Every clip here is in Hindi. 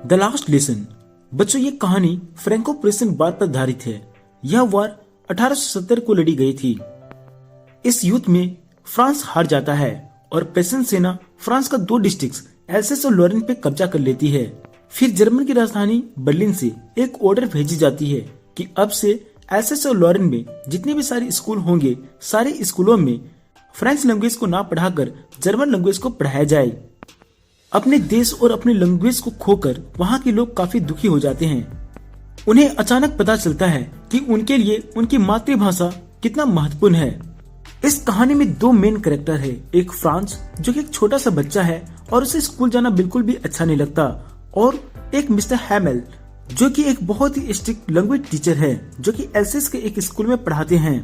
The last lesson. बच्चों, ये कहानी फ्रैंको प्रेसन वार पर आधारित है। यह वार 1870 को लड़ी गई थी। इस युद्ध में फ्रांस हार जाता है और प्रेसन सेना फ्रांस का 2 डिस्ट्रिक्ट एल्सेस और लॉरेन पे कब्जा कर लेती है। फिर जर्मन की राजधानी बर्लिन से एक ऑर्डर भेजी जाती है कि अब से एल्सेस और लॉरेन में जितने भी सारे स्कूल होंगे, सारे स्कूलों में फ्रेंच लैंग्वेज को ना पढ़ाकर जर्मन लैंग्वेज को पढ़ाया जाए। अपने देश और अपने लैंग्वेज को खोकर वहाँ के लोग काफी दुखी हो जाते हैं। उन्हें अचानक पता चलता है कि उनके लिए उनकी मातृभाषा कितना महत्वपूर्ण है। इस कहानी में 2 मेन कैरेक्टर है। एक फ्रांस जो कि एक छोटा सा बच्चा है और उसे स्कूल जाना बिल्कुल भी अच्छा नहीं लगता, और एक मिस्टर हैमेल जो कि एक बहुत ही स्ट्रिक्ट लैंग्वेज टीचर है जो कि एल्सेस के एक स्कूल में पढ़ाते हैं।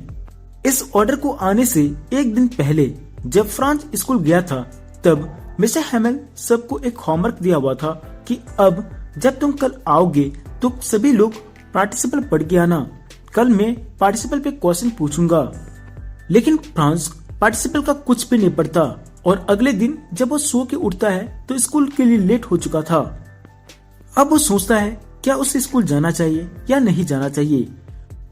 इस ऑर्डर को आने से एक दिन पहले जब फ्रांस स्कूल गया था, तब मिस्टर हैमेल सबको एक होमवर्क दिया हुआ था कि अब जब तुम कल आओगे तो सभी लोग पार्टिसिपल पढ़ के आना। कल मैं पार्टिसिपल पे क्वेश्चन पूछूंगा। लेकिन फ्रांस पार्टिसिपल का कुछ भी नहीं पढ़ता और अगले दिन जब वो सो के उठता है तो स्कूल के लिए लेट हो चुका था। अब वो सोचता है क्या उसे स्कूल जाना चाहिए या नहीं जाना चाहिए।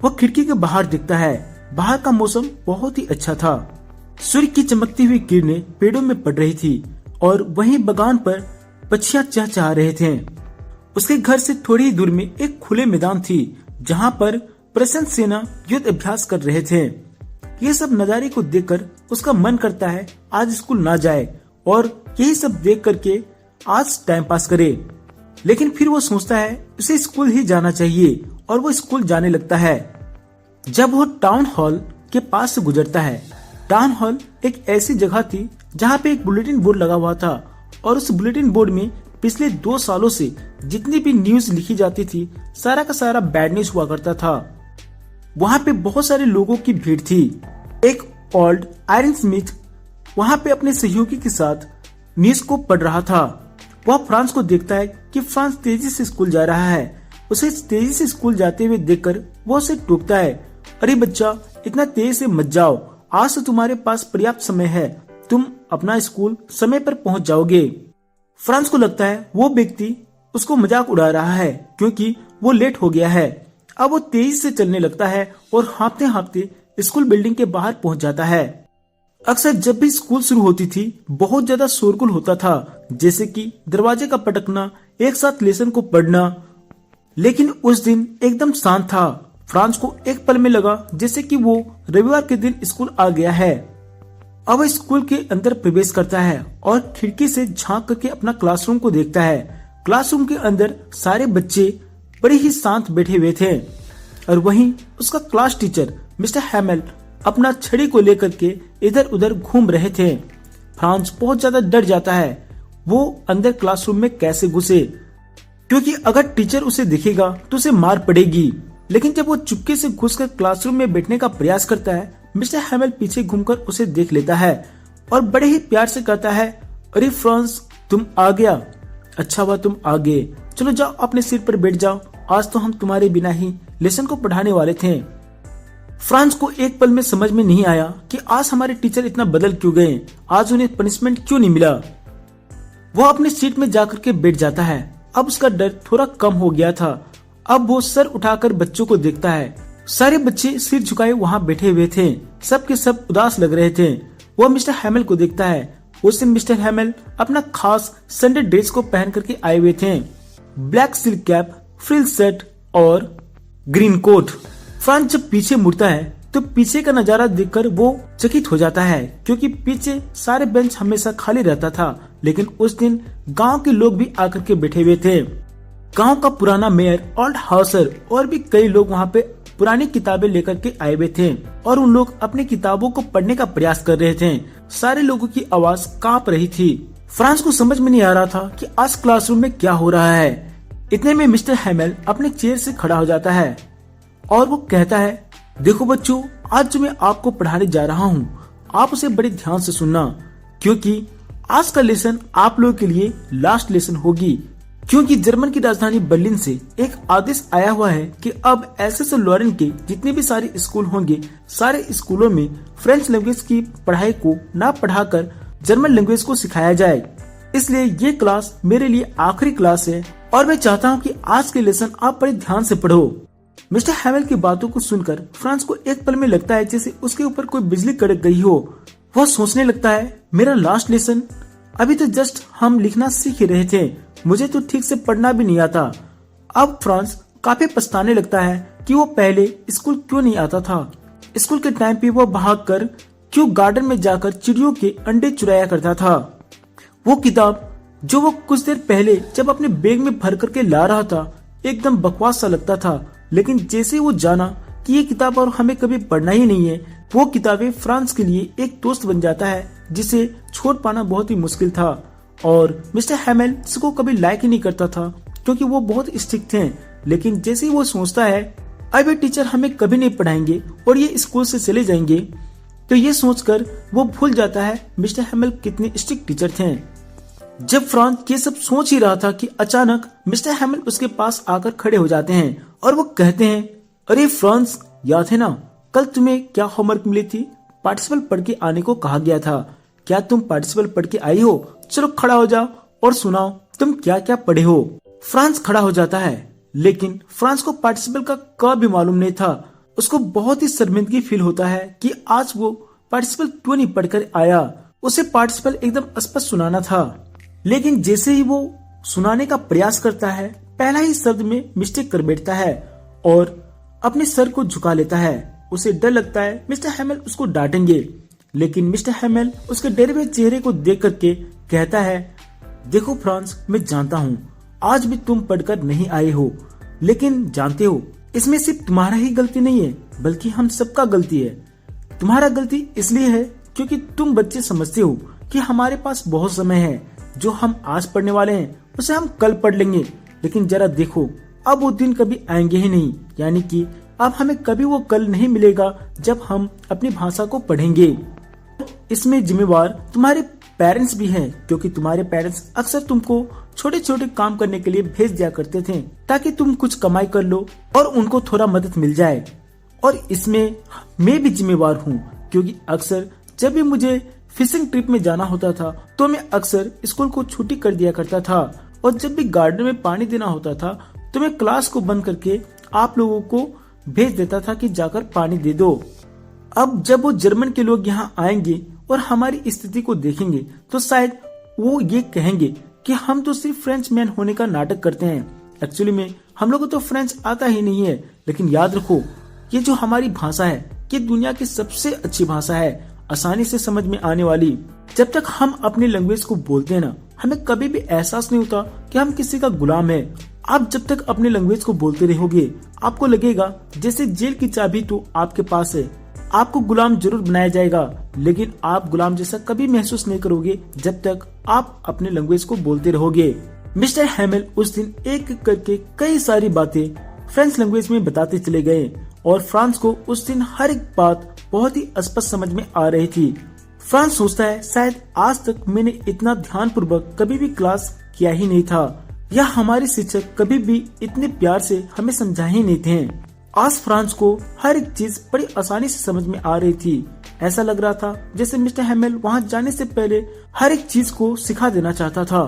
वो खिड़की के बाहर देखता है। बाहर का मौसम बहुत ही अच्छा था। सूर्य की चमकती हुई किरणें पेड़ों में पड़ रही थी और वहीं बगान पर पक्षियां चहचहा रहे थे। उसके घर से थोड़ी ही दूर में एक खुले मैदान थी जहां पर प्रेसन सेना युद्ध अभ्यास कर रहे थे। ये सब नजारे को देखकर उसका मन करता है आज स्कूल ना जाए और यही सब देख करके आज टाइम पास करे। लेकिन फिर वो सोचता है उसे स्कूल ही जाना चाहिए और वो स्कूल जाने लगता है। जब वो टाउन हॉल के पास से गुजरता है, टाउन हॉल एक ऐसी जगह थी जहाँ पे एक बुलेटिन बोर्ड लगा हुआ था और उस बुलेटिन बोर्ड में पिछले 2 सालों से जितनी भी न्यूज लिखी जाती थी सारा का सारा बैड न्यूज हुआ करता था। वहाँ पे बहुत सारे लोगों की भीड़ थी। एक ओल्ड आयरन स्मिथ वहाँ पे अपने सहयोगी के साथ न्यूज को पढ़ रहा था। वह फ्रांस को देखता है कि फ्रांस तेजी से स्कूल जा रहा है। उसे तेजी से स्कूल जाते हुए देखकर वो उसे टोकता है, अरे बच्चा, इतना तेज से मत जाओ, आज तो तुम्हारे पास पर्याप्त समय है, तुम अपना स्कूल समय पर पहुंच जाओगे। फ्रांस को लगता है वो व्यक्ति उसको मजाक उड़ा रहा है क्योंकि वो लेट हो गया है। अब वो तेजी से चलने लगता है और हाँफते हाँफते स्कूल बिल्डिंग के बाहर पहुंच जाता है। अक्सर जब भी स्कूल शुरू होती थी बहुत ज्यादा शोरगुल होता था, जैसे कि दरवाजे का पटकना, एक साथ लेसन को पढ़ना। लेकिन उस दिन एकदम शांत था। फ्रांस को एक पल में लगा जैसे कि वो रविवार के दिन स्कूल आ गया है। अब वह स्कूल के अंदर प्रवेश करता है और खिड़की से झांक करके अपना क्लासरूम को देखता है। क्लासरूम के अंदर सारे बच्चे बड़े ही शांत बैठे हुए थे और वहीं उसका क्लास टीचर मिस्टर हैमेल अपना छड़ी को लेकर के इधर उधर घूम रहे थे। फ्रांस बहुत ज्यादा डर जाता है वो अंदर क्लासरूम में कैसे घुसे, क्योंकि अगर टीचर उसे देखेगा तो उसे मार पड़ेगी। लेकिन जब वो चुपके से घुसकर क्लासरूम में बैठने का प्रयास करता है, मिस्टर हैमेल पीछे घूमकर उसे देख लेता है और बड़े ही प्यार से कहता है, अरे फ्रांस, तुम आ गया, अच्छा हुआ तुम आ गए, चलो जाओ अपने सीट पर बैठ जाओ, आज तो हम तुम्हारे बिना ही लेसन को पढ़ाने वाले थे। फ्रांस को एक पल में समझ में नहीं आया कि आज हमारे टीचर इतना बदल क्यों गए, आज उन्हें पनिशमेंट क्यों नहीं मिला। वो अपनी सीट में जाकर के बैठ जाता है। अब उसका डर थोड़ा कम हो गया था। अब वो सर उठाकर बच्चों को देखता है। सारे बच्चे सिर झुकाए वहाँ बैठे हुए थे, सब के सब उदास लग रहे थे। वो मिस्टर हैमेल को देखता है। उस दिन मिस्टर हैमेल अपना खास संडे ड्रेस को पहन करके आए हुए थे, black silk cap, frill shirt और ग्रीन कोट। फ्रांस जब पीछे मुड़ता है तो पीछे का नजारा देखकर वो चकित हो जाता है, क्योंकि पीछे सारे बेंच हमेशा खाली रहता था। लेकिन उस दिन गांव के लोग भी आकर के बैठे हुए थे। गांव का पुराना मेयर, ओल्ड हाउसर और भी कई लोग वहाँ पे पुरानी किताबें लेकर के आए हुए थे और उन लोग अपनी किताबों को पढ़ने का प्रयास कर रहे थे। सारे लोगों की आवाज कांप रही थी। फ्रांस को समझ में नहीं आ रहा था कि आज क्लासरूम में क्या हो रहा है। इतने में मिस्टर हैमेल अपने चेयर से खड़ा हो जाता है और वो कहता है, देखो बच्चों, आज जो मैं आपको पढ़ाने जा रहा हूँ आप उसे बड़े ध्यान से सुनना, क्योंकि आज का लेसन आप लोगों के लिए लास्ट लेसन होगी। क्योंकि जर्मन की राजधानी बर्लिन से एक आदेश आया हुआ है कि अब एल्सेस और लॉरेन के जितने भी सारे स्कूल होंगे, सारे स्कूलों में फ्रेंच लैंग्वेज की पढ़ाई को ना पढ़ाकर जर्मन लैंग्वेज को सिखाया जाए। इसलिए ये क्लास मेरे लिए आखिरी क्लास है और मैं चाहता हूँ कि आज के लेसन आप बड़े ध्यान से पढ़ो। मिस्टर हैमेल की बातों को सुनकर फ्रांस को एक पल में लगता है जैसे उसके ऊपर कोई बिजली कड़क गई हो। वह सोचने लगता है, मेरा लास्ट लेसन, अभी तो जस्ट हम लिखना सीख ही रहे थे, मुझे तो ठीक से पढ़ना भी नहीं आता। अब फ्रांस काफी पछताने लगता है कि वो पहले स्कूल क्यों नहीं आता था। स्कूल के टाइम पे वो भागकर क्यों गार्डन में जाकर चिड़ियों के अंडे चुराया करता था। वो किताब जो वो कुछ देर पहले जब अपने बैग में भर करके ला रहा था एकदम बकवास सा लगता था, लेकिन जैसे वो जाना कि ये किताब और हमें कभी पढ़ना ही नहीं है, वो किताबें फ्रांस के लिए एक दोस्त बन जाता है जिसे छोड़ पाना बहुत ही मुश्किल था। और मिस्टर हैमेल इसको कभी लाइक ही नहीं करता था क्योंकि वो बहुत स्ट्रिक्ट थे। लेकिन जैसे ही वो सोचता है अब ये टीचर हमें कभी नहीं पढ़ाएंगे और ये स्कूल से चले जाएंगे, तो ये सोचकर वो भूल जाता है मिस्टर हैमेल कितने स्ट्रिक्ट टीचर थे। जब फ्रांस ये सब सोच ही रहा था कि अचानक मिस्टर हैमेल उसके पास आकर खड़े हो जाते हैं और वो कहते हैं, अरे फ्रांस, याद है ना कल तुम्हें क्या होमवर्क मिली थी? पार्टिसिपल पढ़ के आने को कहा गया था। क्या तुम पार्टिसिपल पढ़ के आई हो? चलो खड़ा हो जाओ और सुनाओ तुम क्या क्या पढ़े हो। फ्रांस खड़ा हो जाता है, लेकिन फ्रांस को पार्टिसिपल का क भी मालूम नहीं था। उसको बहुत ही शर्मिंदगी फील होता है कि आज वो पार्टिसिपल क्यों नहीं पढ़कर आया। उसे पार्टिसिपल एकदम स्पष्ट सुनाना था, लेकिन जैसे ही वो सुनाने का प्रयास करता है पहला ही शब्द में मिस्टेक कर बैठता है और अपने सर को झुका लेता है। उसे डर लगता है मिस्टर हैमेल उसको डांटेंगे, लेकिन मिस्टर हैमेल उसके डरे हुए चेहरे को देख करके कहता है, देखो फ्रांस, मैं जानता हूँ आज भी तुम पढ़कर नहीं आए हो, लेकिन जानते हो इसमें सिर्फ तुम्हारा ही गलती नहीं है बल्कि हम सबका गलती है। तुम्हारा गलती इसलिए है क्योंकि तुम बच्चे समझते हो कि हमारे पास बहुत समय है, जो हम आज पढ़ने वाले हैं उसे हम कल पढ़ लेंगे, लेकिन जरा देखो अब वो दिन कभी आएंगे ही नहीं, यानी कि अब हमें कभी वो कल नहीं मिलेगा जब हम अपनी भाषा को पढ़ेंगे। इसमें जिम्मेवार तुम्हारे पेरेंट्स भी हैं, क्योंकि तुम्हारे पेरेंट्स अक्सर तुमको छोटे छोटे काम करने के लिए भेज दिया करते थे ताकि तुम कुछ कमाई कर लो और उनको थोड़ा मदद मिल जाए। और इसमें मैं भी जिम्मेवार हूँ, क्योंकि अक्सर जब भी मुझे फिशिंग ट्रिप में जाना होता था तो मैं अक्सर स्कूल को छुट्टी कर दिया करता था, और जब भी गार्डन में पानी देना होता था तो मैं क्लास को बंद करके आप लोगों को भेज देता था कि जाकर पानी दे दो। अब जब वो जर्मन के लोग यहाँ आएंगे और हमारी स्थिति को देखेंगे तो शायद वो ये कहेंगे कि हम तो सिर्फ फ्रेंच मैन होने का नाटक करते हैं। एक्चुअली में हम लोगों को तो फ्रेंच आता ही नहीं है, लेकिन याद रखो ये जो हमारी भाषा है ये दुनिया की सबसे अच्छी भाषा है, आसानी से समझ में आने वाली। जब तक हम अपनी लैंग्वेज को बोलते हैं ना, हमें कभी भी एहसास नहीं होता कि हम किसी का गुलाम है। आप जब तक अपनी लैंग्वेज को बोलते रहोगे आपको लगेगा जैसे जेल की चाबी तो आपके पास है। आपको गुलाम जरूर बनाया जाएगा, लेकिन आप गुलाम जैसा कभी महसूस नहीं करोगे जब तक आप अपने लैंग्वेज को बोलते रहोगे। मिस्टर हैमेल उस दिन एक एक करके कई सारी बातें फ्रेंच लैंग्वेज में बताते चले गए और फ्रांस को उस दिन हर एक बात बहुत ही स्पष्ट समझ में आ रही थी। फ्रांस सोचता है शायद आज तक मैंने इतना ध्यानपूर्वक कभी भी क्लास किया ही नहीं था, या हमारे शिक्षक कभी भी इतने प्यार से हमें समझा ही नहीं थे। आज फ्रांस को हर एक चीज बड़ी आसानी से समझ में आ रही थी। ऐसा लग रहा था जैसे मिस्टर हैमेल वहाँ जाने से पहले हर एक चीज को सिखा देना चाहता था।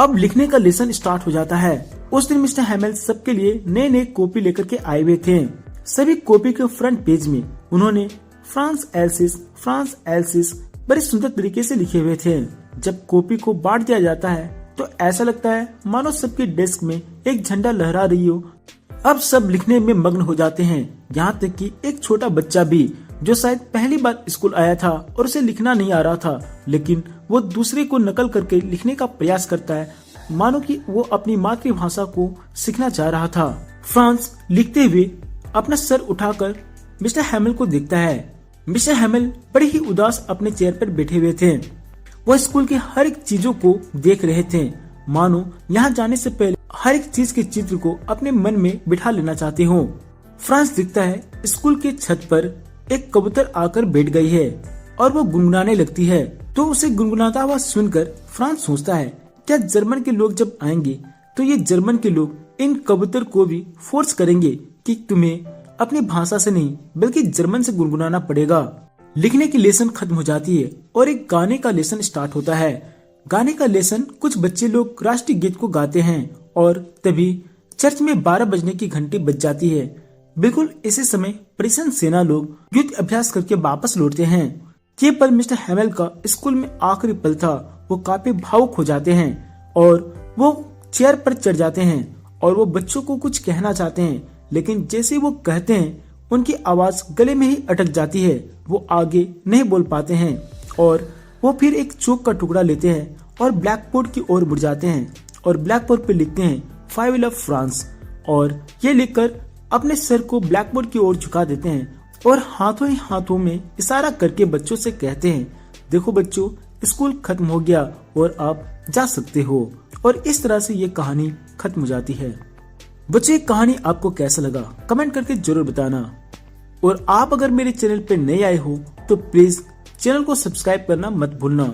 अब लिखने का लेसन स्टार्ट हो जाता है। उस दिन मिस्टर हैमेल सबके लिए नए नए कॉपी लेकर के आए हुए थे। सभी कॉपी के फ्रंट पेज में उन्होंने फ्रांस एल्सिस बड़े सुंदर तरीके से लिखे हुए थे। जब कॉपी को बांट दिया जाता है तो ऐसा लगता है मानो सबके डेस्क में एक झंडा लहरा रही हो। अब सब लिखने में मग्न हो जाते हैं, यहाँ तक कि एक छोटा बच्चा भी जो शायद पहली बार स्कूल आया था और उसे लिखना नहीं आ रहा था, लेकिन वो दूसरे को नकल करके लिखने का प्रयास करता है, मानो कि वो अपनी मातृभाषा को सीखना चाह रहा था। फ्रांस लिखते हुए अपना सर उठाकर मिस्टर हैमेल को देखता है। मिस्टर हैमेल बड़े ही उदास अपने चेयर पर बैठे हुए थे। वो स्कूल की हर एक चीजों को देख रहे थे, मानो यहाँ जाने से पहले हर एक चीज के चित्र को अपने मन में बिठा लेना चाहते हो। फ्रांस दिखता है स्कूल के छत पर एक कबूतर आकर बैठ गई है और वो गुनगुनाने लगती है। तो उसे गुनगुनाता हुआ सुनकर फ्रांस सोचता है क्या जर्मन के लोग जब आएंगे तो ये जर्मन के लोग इन कबूतर को भी फोर्स करेंगे कि तुम्हें अपनी भाषा से नहीं बल्कि जर्मन से गुनगुनाना पड़ेगा। लिखने की लेसन खत्म हो जाती है और एक गाने का लेसन स्टार्ट होता है। गाने का लेसन कुछ बच्चे लोग राष्ट्रीय गीत को गाते हैं और तभी चर्च में 12 बजने की घंटी बज जाती है। बिल्कुल इसी समय प्रसन्न सेना लोग युद्ध अभ्यास करके वापस लौटते हैं। ये पल मिस्टर हैमेल का स्कूल में आखिरी पल था। वो काफी भावुक हो जाते हैं और वो चेयर पर चढ़ जाते हैं और वो बच्चों को कुछ कहना चाहते हैं, लेकिन जैसे वो कहते हैं उनकी आवाज गले में ही अटक जाती है। वो आगे नहीं बोल पाते हैं और वो फिर एक चौक का टुकड़ा लेते हैं और ब्लैक बोर्ड की ओर मुड़ जाते हैं और ब्लैक बोर्ड पर लिखते हैं 5 लव फ्रांस, और ये लिखकर अपने सर को ब्लैक बोर्ड की ओर झुका देते हैं और हाथों ही हाथों में इशारा करके बच्चों से कहते हैं, देखो बच्चों, स्कूल खत्म हो गया और आप जा सकते हो। और इस तरह से ये कहानी खत्म हो जाती है। बच्चों, ये कहानी आपको कैसा लगा कमेंट करके जरूर बताना। और आप अगर मेरे चैनल पे नए आए हो तो प्लीज चैनल को सब्सक्राइब करना मत भूलना।